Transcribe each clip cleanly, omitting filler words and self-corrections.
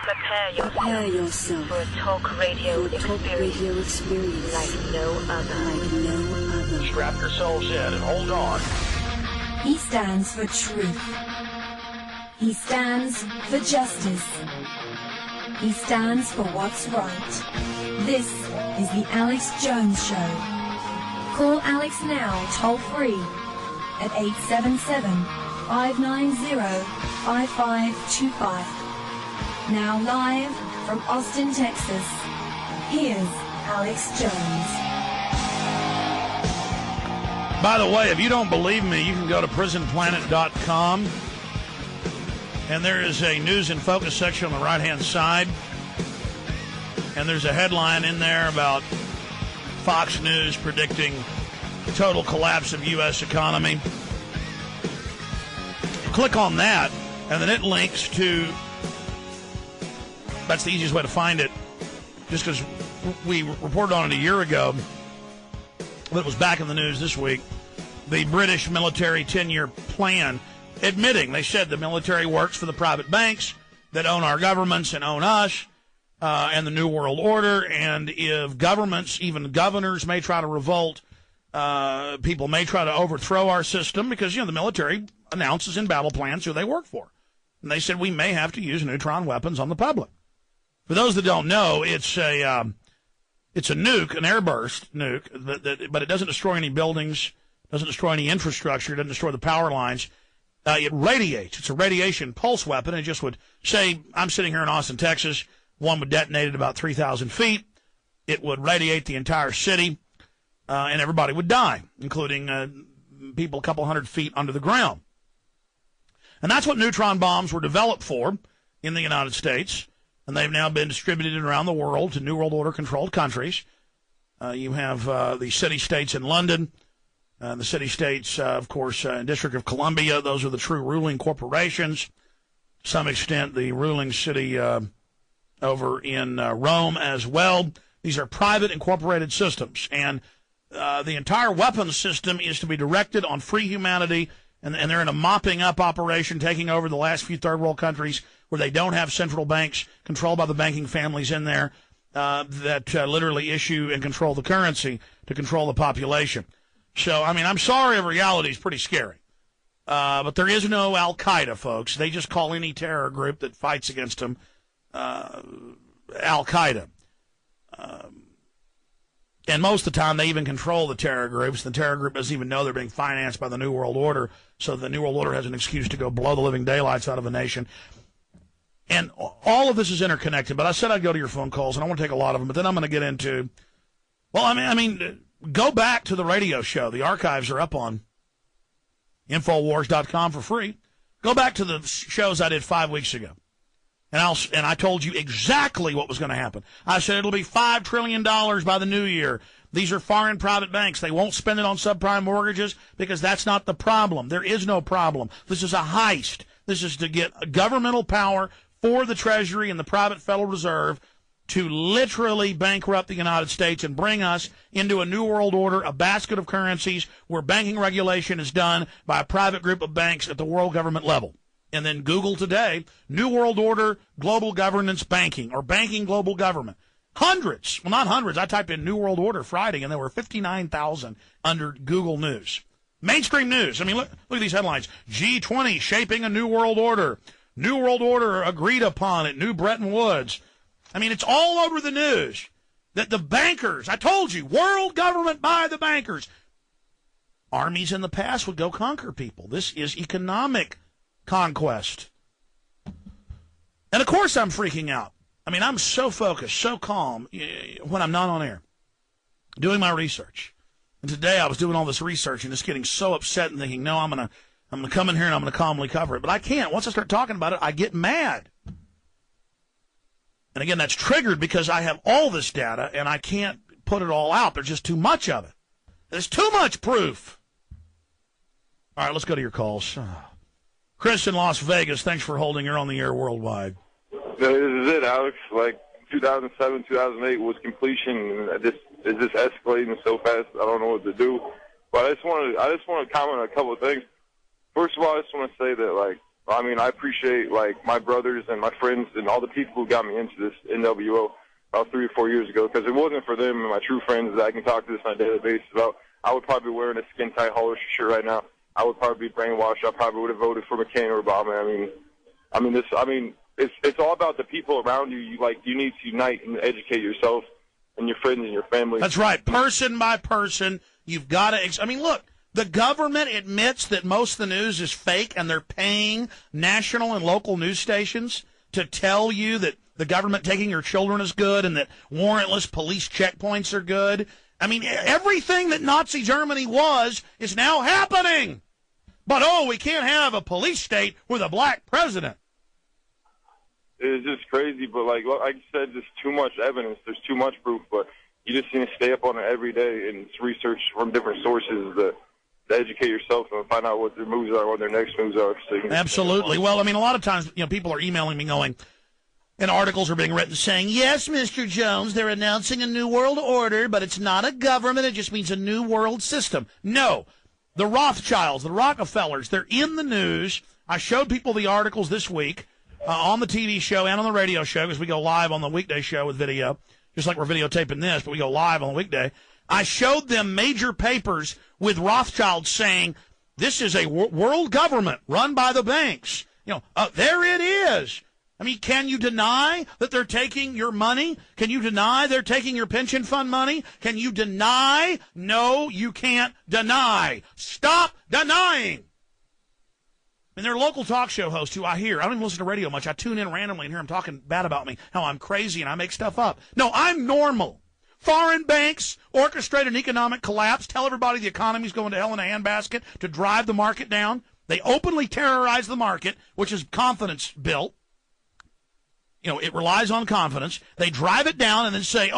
Prepare yourself for a talk radio experience like no other. Strap yourselves in and hold on. He stands for truth. He stands for justice. He stands for what's right. This is the Alex Jones Show. Call Alex now, toll free, at 877-590-5525. Now live from Austin, Texas, here's Alex Jones. By the way, if you don't believe me, you can go to prisonplanet.com, and there is a news and focus section on the right-hand side, and there's a headline in there about Fox News predicting the total collapse of U.S. economy. Click on that, and then it links to, that's the easiest way to find it, just because we reported on it a year ago, but it was back in the news this week, the British military 10-year plan, admitting, they said the military works for the private banks that own our governments and own us, and the New World Order, and if governments, even governors, may try to revolt, people may try to overthrow our system, because, you know, the military announces in battle plans who they work for. And they said we may have to use neutron weapons on the public. For those that don't know, it's a nuke, an airburst nuke, but it doesn't destroy any buildings, doesn't destroy any infrastructure, doesn't destroy the power lines. It radiates. It's a radiation pulse weapon. It just would say, I'm sitting here in Austin, Texas. One would detonate at about 3,000 feet. It would radiate the entire city, and everybody would die, including people a couple hundred feet under the ground. And that's what neutron bombs were developed for in the United States, and they've now been distributed around the world to New World Order-controlled countries. You have the city-states in London, the city-states, of course, in District of Columbia. Those are the true ruling corporations. To some extent, the ruling city over in Rome as well. These are private incorporated systems, and the entire weapons system is to be directed on free humanity, and they're in a mopping up operation, taking over the last few third world countries where they don't have central banks controlled by the banking families in there that literally issue and control the currency to control the population. So, I mean, I'm sorry, reality is pretty scary. But there is no Al-Qaeda, folks. They just call any terror group that fights against them Al-Qaeda. And most of the time, they even control the terror groups. The terror group doesn't even know they're being financed by the New World Order, so the New World Order has an excuse to go blow the living daylights out of a nation. And all of this is interconnected, but I said I'd go to your phone calls, and I want to take a lot of them, but then I'm going to get into, well, I mean, go back to the radio show. The archives are up on Infowars.com for free. Go back to the shows I did 5 weeks ago. And I told you exactly what was going to happen. I said it'll be $5 trillion by the new year. These are foreign private banks. They won't spend it on subprime mortgages because that's not the problem. There is no problem. This is a heist. This is to get governmental power for the Treasury and the private Federal Reserve to literally bankrupt the United States and bring us into a new world order, a basket of currencies where banking regulation is done by a private group of banks at the world government level. And then Google today, New World Order, Global Governance Banking, or Banking Global Government. Hundreds, well, not hundreds. I typed in New World Order Friday, and there were 59,000 under Google News. Mainstream news. I mean, look at these headlines. G20 shaping a New World Order. New World Order agreed upon at New Bretton Woods. I mean, it's all over the news that the bankers, I told you, world government by the bankers. Armies in the past would go conquer people. This is economic conquest. And of course I'm freaking out. I mean, I'm so focused, so calm when I'm not on air, doing my research. And today I was doing all this research and just getting so upset and thinking, no, I'm gonna come in here and I'm gonna calmly cover it. But I can't. Once I start talking about it, I get mad. And again, that's triggered because I have all this data and I can't put it all out. There's just too much of it. There's too much proof. All right, let's go to your calls. Chris in Las Vegas, thanks for holding. You're on the air worldwide. This is it, Alex. Like 2007, 2008 was completion. It's just escalating so fast. I don't know what to do. But I just want to comment on a couple of things. First of all, I just want to say that, like, I mean, I appreciate, like, my brothers and my friends and all the people who got me into this NWO about 3 or 4 years ago, because if it wasn't for them and my true friends that I can talk to this on a daily basis about, I would probably be wearing a skin-tight Hollister shirt right now. I would probably be brainwashed. I probably would have voted for McCain or Obama. It's all about the people around you. You need to unite and educate yourself and your friends and your family. That's right. Person by person, you've got to. Look, the government admits that most of the news is fake, and they're paying national and local news stations to tell you that the government taking your children is good and that warrantless police checkpoints are good. I mean, everything that Nazi Germany was is now happening. But, we can't have a police state with a black president. It's just crazy, but like I said, there's too much evidence. There's too much proof, but you just need to stay up on it every day and research from different sources to educate yourself and find out what their moves are, what their next moves are. So absolutely. Well, I mean, a lot of times, people are emailing me going, and articles are being written saying, yes, Mr. Jones, they're announcing a new world order, but it's not a government. It just means a new world system. No. The Rothschilds, the Rockefellers, they're in the news. I showed people the articles this week on the TV show and on the radio show, because we go live on the weekday show with video, just like we're videotaping this, but we go live on the weekday. I showed them major papers with Rothschild saying, this is a world government run by the banks. There it is. I mean, can you deny that they're taking your money? Can you deny they're taking your pension fund money? Can you deny? No, you can't deny. Stop denying. And there are local talk show hosts who I don't even listen to radio much. I tune in randomly and hear them talking bad about me, how I'm crazy and I make stuff up. No, I'm normal. Foreign banks orchestrate an economic collapse, tell everybody the economy's going to hell in a handbasket to drive the market down. They openly terrorize the market, which is confidence built. It relies on confidence. They drive it down and then say,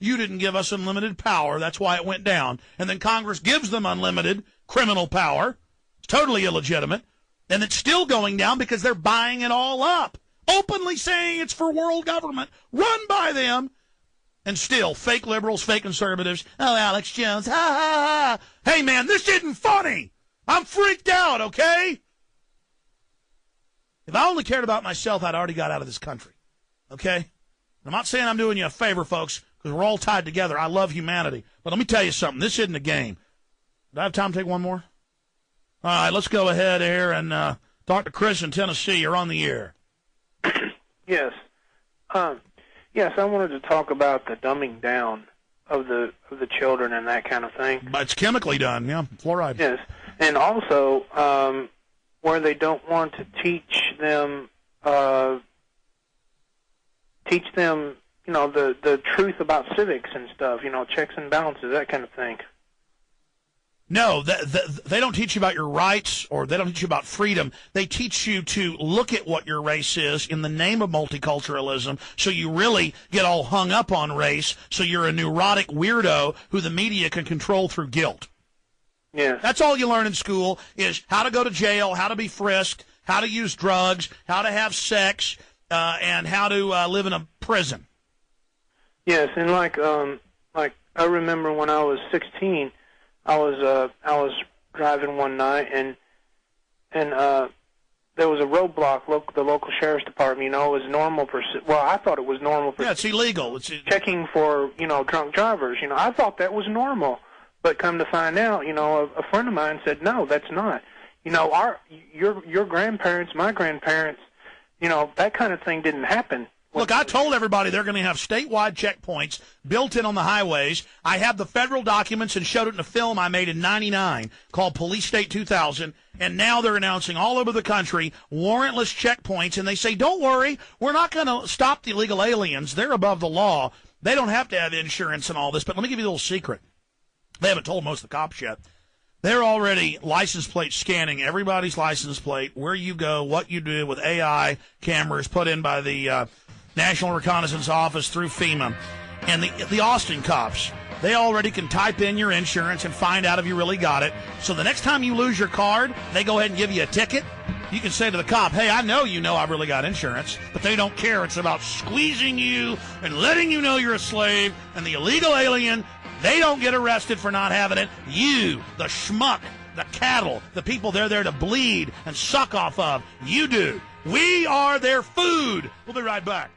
you didn't give us unlimited power. That's why it went down. And then Congress gives them unlimited criminal power. It's totally illegitimate. And it's still going down because they're buying it all up. Openly saying it's for world government, run by them. And still, fake liberals, fake conservatives. Oh, Alex Jones, ha, ha, ha. Hey, man, this isn't funny. I'm freaked out, okay? If I only cared about myself, I'd already got out of this country. Okay? I'm not saying I'm doing you a favor, folks, because we're all tied together. I love humanity. But let me tell you something. This isn't a game. Do I have time to take one more? All right, let's go ahead here and talk to Chris in Tennessee. You're on the air. Yes. Yes, I wanted to talk about the dumbing down of the children and that kind of thing. But it's chemically done, yeah, fluoride. Yes, and also where they don't want to teach them, the truth about civics and stuff, checks and balances, that kind of thing. No, they don't teach you about your rights, or they don't teach you about freedom. They teach you to look at what your race is in the name of multiculturalism, so you really get all hung up on race, so you're a neurotic weirdo who the media can control through guilt. Yeah. That's all you learn in school, is how to go to jail, how to be frisked, how to use drugs, how to have sex, and how to live in a prison. Yes, and like I remember when I was 16, I was driving one night and there was a roadblock. The local sheriff's department, it was normal. I thought it was normal. Yeah, it's illegal. It's checking for drunk drivers. I thought that was normal, but come to find out, a friend of mine said no, that's not. Your grandparents, my grandparents, that kind of thing didn't happen. Look, I told everybody they're going to have statewide checkpoints built in on the highways. I have the federal documents and showed it in a film I made in '99 called Police State 2000, and now they're announcing all over the country warrantless checkpoints, and they say, don't worry, we're not going to stop the illegal aliens. They're above the law. They don't have to have insurance and all this, but let me give you a little secret. They haven't told most of the cops yet. They're already license plate scanning everybody's license plate, where you go, what you do, with AI cameras put in by the National Reconnaissance Office through FEMA. And the Austin cops, they already can type in your insurance and find out if you really got it. So the next time you lose your card, they go ahead and give you a ticket. You can say to the cop, hey, I know I've really got insurance, but they don't care. It's about squeezing you and letting you know you're a slave, and the illegal alien, they don't get arrested for not having it. You, the schmuck, the cattle, the people they're there to bleed and suck off of. You do. We are their food. We'll be right back.